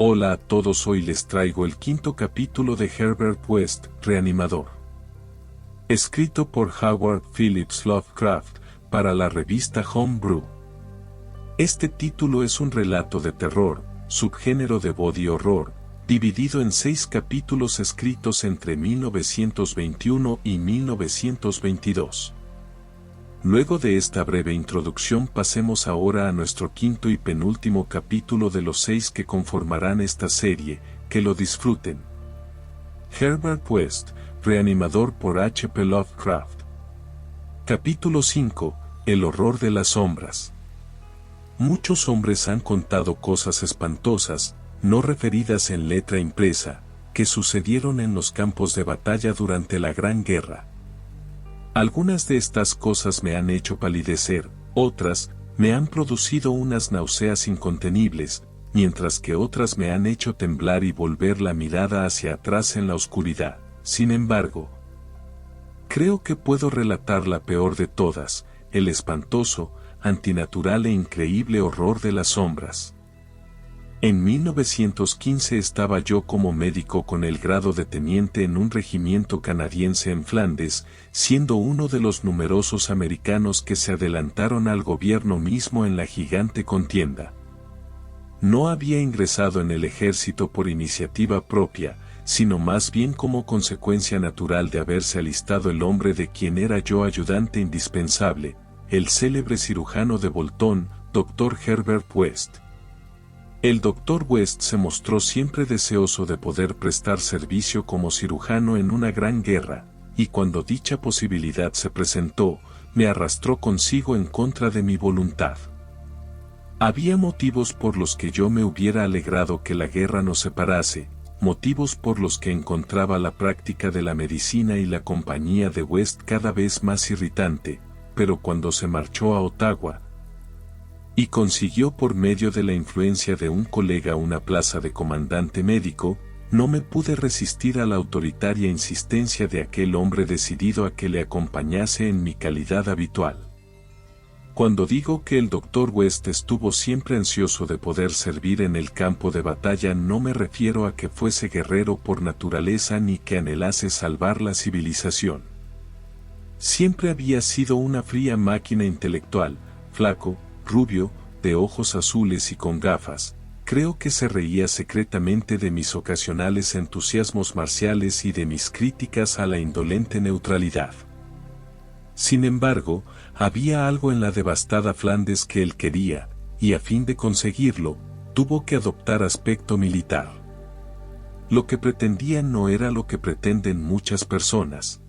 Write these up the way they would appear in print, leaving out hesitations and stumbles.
Hola a todos, hoy les traigo el quinto capítulo de Herbert West, Reanimador. Escrito por Howard Phillips Lovecraft, para la revista Homebrew. Este título es un relato de terror, subgénero de body horror, dividido en 6 capítulos escritos entre 1921 y 1922. Luego de esta breve introducción pasemos ahora a nuestro quinto y penúltimo capítulo de los 6 que conformarán esta serie, que lo disfruten. Herbert West, Reanimador por H. P. Lovecraft. Capítulo 5, El horror de las sombras. Muchos hombres han contado cosas espantosas, no referidas en letra impresa, que sucedieron en los campos de batalla durante la Gran Guerra. Algunas de estas cosas me han hecho palidecer, otras me han producido unas náuseas incontenibles, mientras que otras me han hecho temblar y volver la mirada hacia atrás en la oscuridad. Sin embargo, creo que puedo relatar la peor de todas, el espantoso, antinatural e increíble horror de las sombras. En 1915 estaba yo como médico con el grado de teniente en un regimiento canadiense en Flandes, siendo uno de los numerosos americanos que se adelantaron al gobierno mismo en la gigante contienda. No había ingresado en el ejército por iniciativa propia, sino más bien como consecuencia natural de haberse alistado el hombre de quien era yo ayudante indispensable, el célebre cirujano de Bolton, Dr. Herbert West. El Dr. West se mostró siempre deseoso de poder prestar servicio como cirujano en una gran guerra, y cuando dicha posibilidad se presentó, me arrastró consigo en contra de mi voluntad. Había motivos por los que yo me hubiera alegrado que la guerra nos separase, motivos por los que encontraba la práctica de la medicina y la compañía de West cada vez más irritante, pero cuando se marchó a Ottawa, y consiguió por medio de la influencia de un colega una plaza de comandante médico, no me pude resistir a la autoritaria insistencia de aquel hombre decidido a que le acompañase en mi calidad habitual. Cuando digo que el Dr. West estuvo siempre ansioso de poder servir en el campo de batalla, no me refiero a que fuese guerrero por naturaleza ni que anhelase salvar la civilización. Siempre había sido una fría máquina intelectual, flaco, rubio, de ojos azules y con gafas. Creo que se reía secretamente de mis ocasionales entusiasmos marciales y de mis críticas a la indolente neutralidad. Sin embargo, había algo en la devastada Flandes que él quería, y a fin de conseguirlo, tuvo que adoptar aspecto militar. Lo que pretendía no era lo que pretenden muchas personas,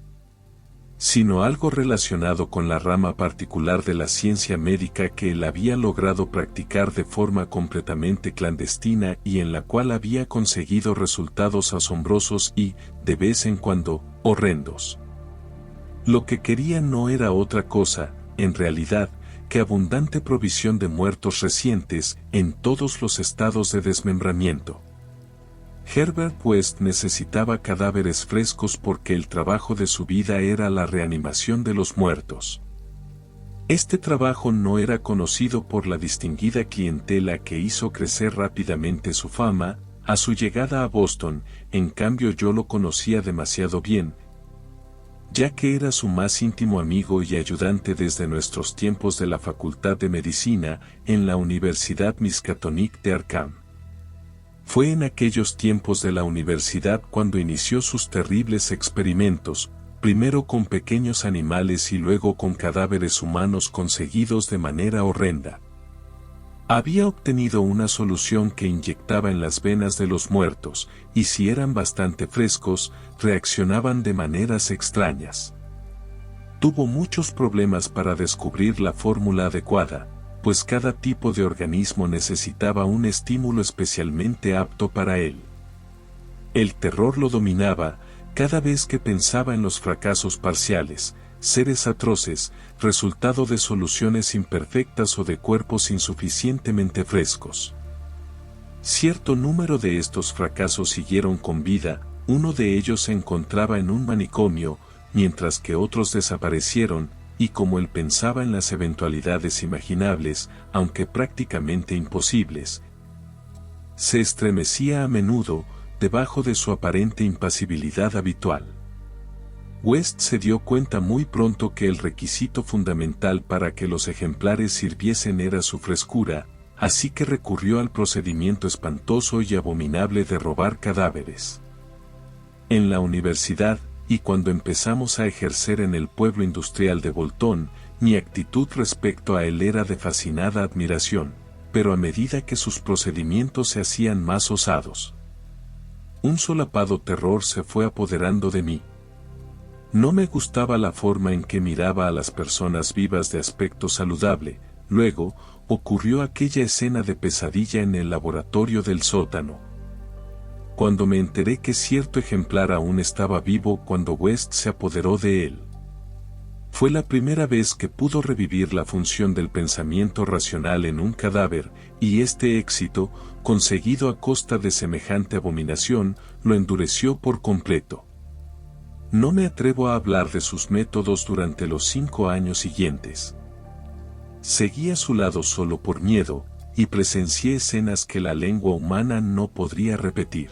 sino algo relacionado con la rama particular de la ciencia médica que él había logrado practicar de forma completamente clandestina y en la cual había conseguido resultados asombrosos y, de vez en cuando, horrendos. Lo que quería no era otra cosa, en realidad, que abundante provisión de muertos recientes en todos los estados de desmembramiento. Herbert West necesitaba cadáveres frescos porque el trabajo de su vida era la reanimación de los muertos. Este trabajo no era conocido por la distinguida clientela que hizo crecer rápidamente su fama. A su llegada a Boston, en cambio, yo lo conocía demasiado bien, ya que era su más íntimo amigo y ayudante desde nuestros tiempos de la Facultad de Medicina en la Universidad Miskatonic de Arkham. Fue en aquellos tiempos de la universidad cuando inició sus terribles experimentos, primero con pequeños animales y luego con cadáveres humanos conseguidos de manera horrenda. Había obtenido una solución que inyectaba en las venas de los muertos, y si eran bastante frescos, reaccionaban de maneras extrañas. Tuvo muchos problemas para descubrir la fórmula adecuada, pues cada tipo de organismo necesitaba un estímulo especialmente apto para él. El terror lo dominaba, cada vez que pensaba en los fracasos parciales, seres atroces, resultado de soluciones imperfectas o de cuerpos insuficientemente frescos. Cierto número de estos fracasos siguieron con vida, uno de ellos se encontraba en un manicomio, mientras que otros desaparecieron, y como él pensaba en las eventualidades imaginables, aunque prácticamente imposibles, Se estremecía a menudo, debajo de su aparente impasibilidad habitual. West se dio cuenta muy pronto que el requisito fundamental para que los ejemplares sirviesen era su frescura, así que recurrió al procedimiento espantoso y abominable de robar cadáveres. En la universidad, y cuando empezamos a ejercer en el pueblo industrial de Bolton, mi actitud respecto a él era de fascinada admiración, pero a medida que sus procedimientos se hacían más osados, un solapado terror se fue apoderando de mí. No me gustaba la forma en que miraba a las personas vivas de aspecto saludable. Luego, ocurrió aquella escena de pesadilla en el laboratorio del sótano. Cuando me enteré que cierto ejemplar aún estaba vivo cuando West se apoderó de él. Fue la primera vez que pudo revivir la función del pensamiento racional en un cadáver, y este éxito, conseguido a costa de semejante abominación, lo endureció por completo. No me atrevo a hablar de sus métodos durante los 5 años siguientes. Seguí a su lado solo por miedo, y presencié escenas que la lengua humana no podría repetir.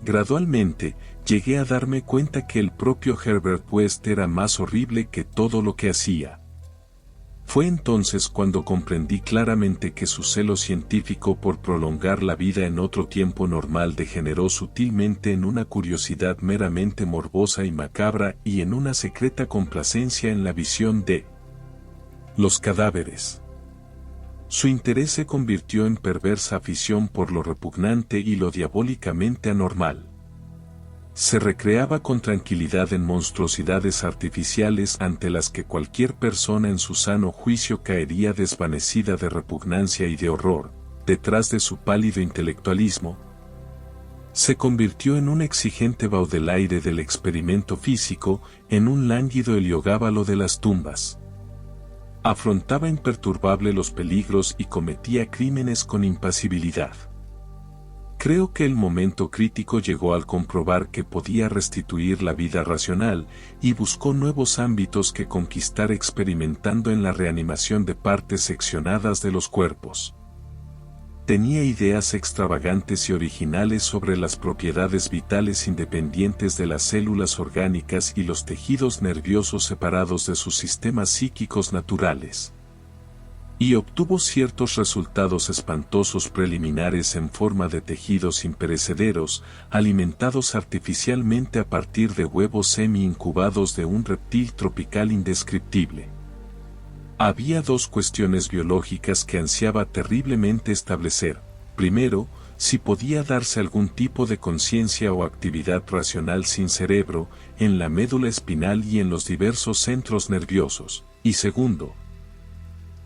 Gradualmente, llegué a darme cuenta que el propio Herbert West era más horrible que todo lo que hacía. Fue entonces cuando comprendí claramente que su celo científico por prolongar la vida en otro tiempo normal degeneró sutilmente en una curiosidad meramente morbosa y macabra y en una secreta complacencia en la visión de los cadáveres. Su interés se convirtió en perversa afición por lo repugnante y lo diabólicamente anormal. Se recreaba con tranquilidad en monstruosidades artificiales ante las que cualquier persona en su sano juicio caería desvanecida de repugnancia y de horror, detrás de su pálido intelectualismo. Se convirtió en un exigente Baudelaire del experimento físico, en un lánguido Heliogábalo de las tumbas. Afrontaba imperturbable los peligros y cometía crímenes con impasibilidad. Creo que el momento crítico llegó al comprobar que podía restituir la vida racional, y buscó nuevos ámbitos que conquistar experimentando en la reanimación de partes seccionadas de los cuerpos. Tenía ideas extravagantes y originales sobre las propiedades vitales independientes de las células orgánicas y los tejidos nerviosos separados de sus sistemas psíquicos naturales. Y obtuvo ciertos resultados espantosos preliminares en forma de tejidos imperecederos, alimentados artificialmente a partir de huevos semi-incubados de un reptil tropical indescriptible. Había 2 cuestiones biológicas que ansiaba terriblemente establecer. Primero, si podía darse algún tipo de conciencia o actividad racional sin cerebro, en la médula espinal y en los diversos centros nerviosos. Y segundo,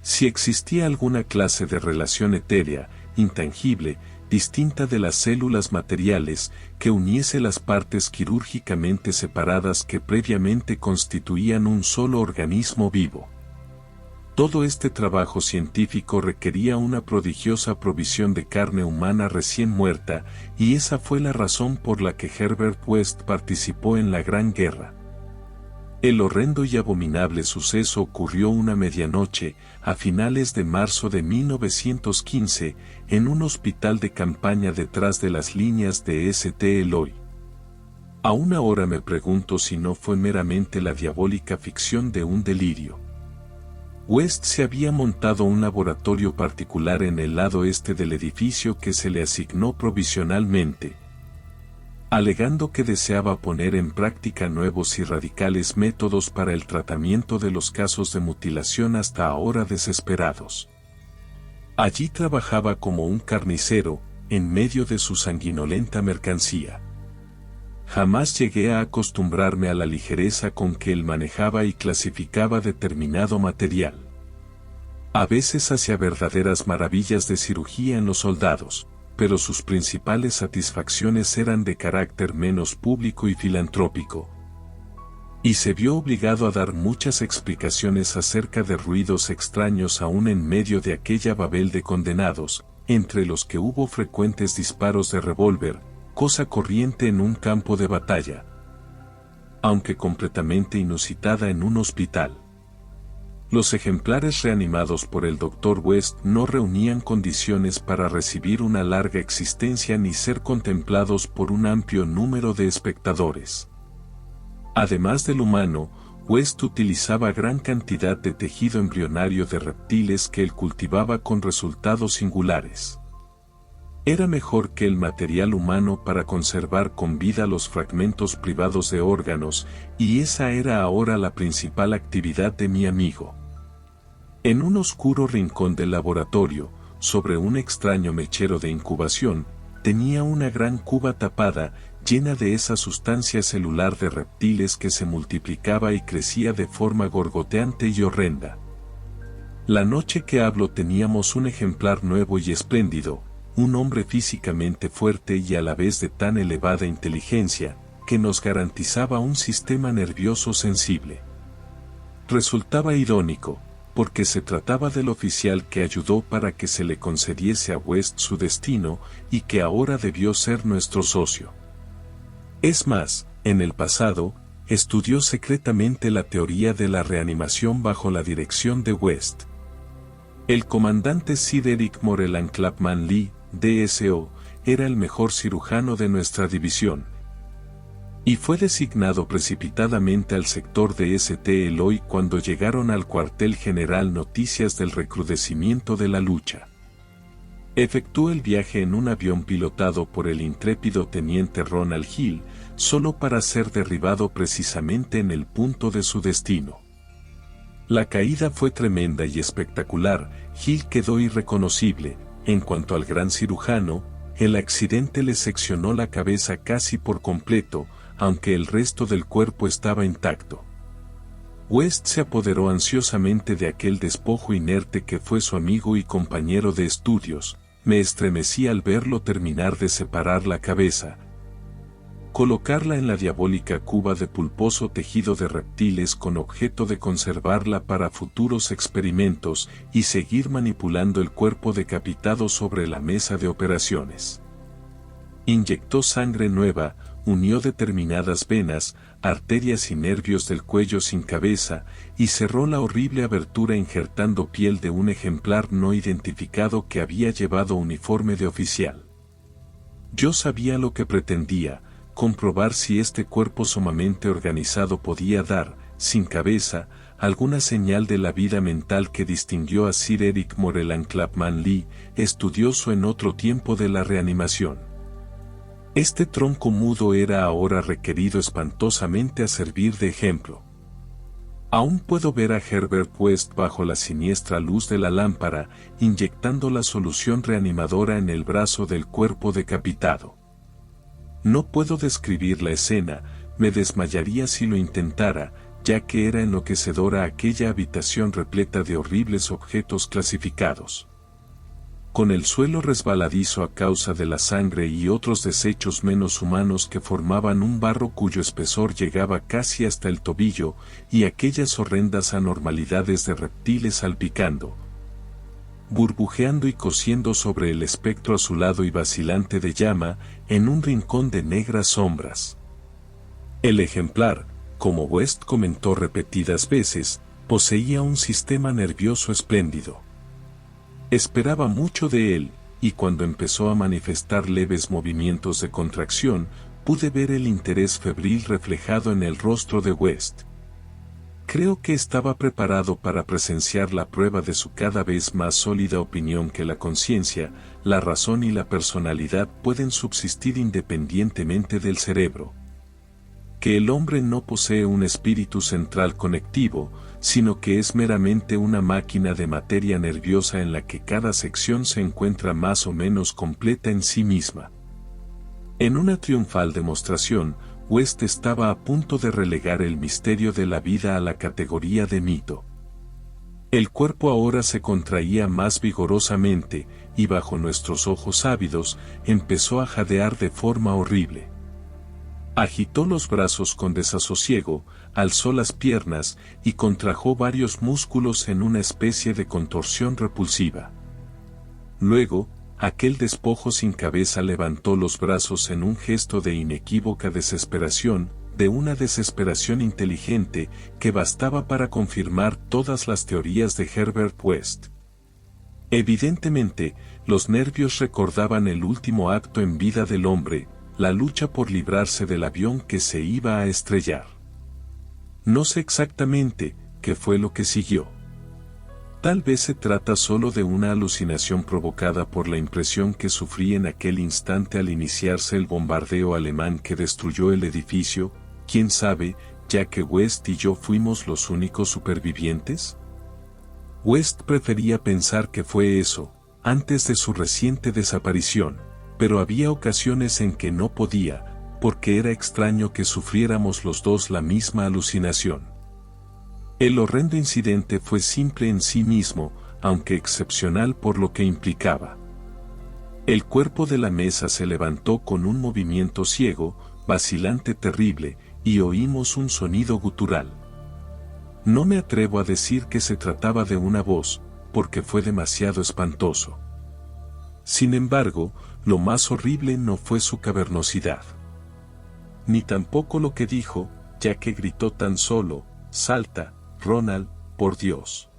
si existía alguna clase de relación etérea, intangible, distinta de las células materiales, que uniese las partes quirúrgicamente separadas que previamente constituían un solo organismo vivo. Todo este trabajo científico requería una prodigiosa provisión de carne humana recién muerta, y esa fue la razón por la que Herbert West participó en la Gran Guerra. El horrendo y abominable suceso ocurrió una medianoche, a finales de marzo de 1915, en un hospital de campaña detrás de las líneas de St. Eloi. Aún ahora me pregunto si no fue meramente la diabólica ficción de un delirio. West se había montado un laboratorio particular en el lado este del edificio que se le asignó provisionalmente, alegando que deseaba poner en práctica nuevos y radicales métodos para el tratamiento de los casos de mutilación hasta ahora desesperados. Allí trabajaba como un carnicero, en medio de su sanguinolenta mercancía. Jamás llegué a acostumbrarme a la ligereza con que él manejaba y clasificaba determinado material. A veces hacía verdaderas maravillas de cirugía en los soldados, pero sus principales satisfacciones eran de carácter menos público y filantrópico. Y se vio obligado a dar muchas explicaciones acerca de ruidos extraños aún en medio de aquella babel de condenados, entre los que hubo frecuentes disparos de revólver, cosa corriente en un campo de batalla, aunque completamente inusitada en un hospital. Los ejemplares reanimados por el Dr. West no reunían condiciones para recibir una larga existencia ni ser contemplados por un amplio número de espectadores. Además del humano, West utilizaba gran cantidad de tejido embrionario de reptiles que él cultivaba con resultados singulares. Era mejor que el material humano para conservar con vida los fragmentos privados de órganos, y esa era ahora la principal actividad de mi amigo. En un oscuro rincón del laboratorio, sobre un extraño mechero de incubación, tenía una gran cuba tapada, llena de esa sustancia celular de reptiles que se multiplicaba y crecía de forma gorgoteante y horrenda. La noche que hablo teníamos un ejemplar nuevo y espléndido, un hombre físicamente fuerte y a la vez de tan elevada inteligencia, que nos garantizaba un sistema nervioso sensible. Resultaba irónico, porque se trataba del oficial que ayudó para que se le concediese a West su destino y que ahora debió ser nuestro socio. Es más, en el pasado, estudió secretamente la teoría de la reanimación bajo la dirección de West. El comandante Sir Eric Moreland Clapham Lee, DSO, era el mejor cirujano de nuestra división, y fue designado precipitadamente al sector de St. Eloy cuando llegaron al cuartel general noticias del recrudecimiento de la lucha. Efectuó el viaje en un avión pilotado por el intrépido teniente Ronald Hill, solo para ser derribado precisamente en el punto de su destino. La caída fue tremenda y espectacular. Hill quedó irreconocible. En cuanto al gran cirujano, el accidente le seccionó la cabeza casi por completo, aunque el resto del cuerpo estaba intacto. West se apoderó ansiosamente de aquel despojo inerte que fue su amigo y compañero de estudios. Me estremecí al verlo terminar de separar la cabeza, colocarla en la diabólica cuba de pulposo tejido de reptiles con objeto de conservarla para futuros experimentos y seguir manipulando el cuerpo decapitado sobre la mesa de operaciones. Inyectó sangre nueva, unió determinadas venas, arterias y nervios del cuello sin cabeza, y cerró la horrible abertura injertando piel de un ejemplar no identificado que había llevado uniforme de oficial. Yo sabía lo que pretendía, comprobar si este cuerpo sumamente organizado podía dar, sin cabeza, alguna señal de la vida mental que distinguió a Sir Eric Moreland Clapham Lee, estudioso en otro tiempo de la reanimación. Este tronco mudo era ahora requerido espantosamente a servir de ejemplo. Aún puedo ver a Herbert West bajo la siniestra luz de la lámpara, inyectando la solución reanimadora en el brazo del cuerpo decapitado. No puedo describir la escena, me desmayaría si lo intentara, ya que era enloquecedora aquella habitación repleta de horribles objetos clasificados. Con el suelo resbaladizo a causa de la sangre y otros desechos menos humanos que formaban un barro cuyo espesor llegaba casi hasta el tobillo, y aquellas horrendas anormalidades de reptiles salpicando, burbujeando y cosiendo sobre el espectro azulado y vacilante de llama, en un rincón de negras sombras. El ejemplar, como West comentó repetidas veces, poseía un sistema nervioso espléndido. Esperaba mucho de él, y cuando empezó a manifestar leves movimientos de contracción, pude ver el interés febril reflejado en el rostro de West. Creo que estaba preparado para presenciar la prueba de su cada vez más sólida opinión que la conciencia, la razón y la personalidad pueden subsistir independientemente del cerebro. Que el hombre no posee un espíritu central conectivo, sino que es meramente una máquina de materia nerviosa en la que cada sección se encuentra más o menos completa en sí misma. En una triunfal demostración, West estaba a punto de relegar el misterio de la vida a la categoría de mito. El cuerpo ahora se contraía más vigorosamente, y bajo nuestros ojos ávidos, empezó a jadear de forma horrible. Agitó los brazos con desasosiego, alzó las piernas y contrajo varios músculos en una especie de contorsión repulsiva. Luego, aquel despojo sin cabeza levantó los brazos en un gesto de inequívoca desesperación, de una desesperación inteligente que bastaba para confirmar todas las teorías de Herbert West. Evidentemente, los nervios recordaban el último acto en vida del hombre, la lucha por librarse del avión que se iba a estrellar. No sé exactamente qué fue lo que siguió. Tal vez se trata solo de una alucinación provocada por la impresión que sufrí en aquel instante al iniciarse el bombardeo alemán que destruyó el edificio, quién sabe, ya que West y yo fuimos los únicos supervivientes. West prefería pensar que fue eso, antes de su reciente desaparición, pero había ocasiones en que no podía, porque era extraño que sufriéramos los dos la misma alucinación. El horrendo incidente fue simple en sí mismo, aunque excepcional por lo que implicaba. El cuerpo de la mesa se levantó con un movimiento ciego, vacilante terrible, y oímos un sonido gutural. No me atrevo a decir que se trataba de una voz, porque fue demasiado espantoso. Sin embargo, lo más horrible no fue su cavernosidad. Ni tampoco lo que dijo, ya que gritó tan solo, «Salta, Ronald, por Dios.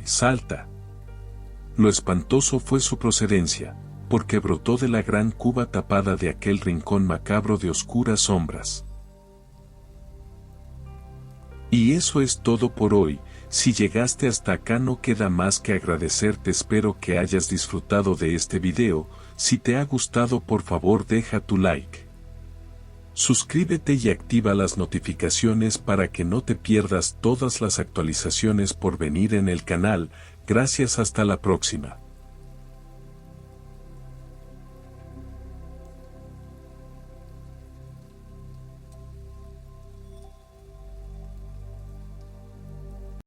Salta». Lo espantoso fue su procedencia, porque brotó de la gran cuba tapada de aquel rincón macabro de oscuras sombras. Y eso es todo por hoy. Si llegaste hasta acá no queda más que agradecerte. Espero que hayas disfrutado de este video. Si te ha gustado por favor deja tu like. Suscríbete y activa las notificaciones para que no te pierdas todas las actualizaciones por venir en el canal. Gracias, hasta la próxima.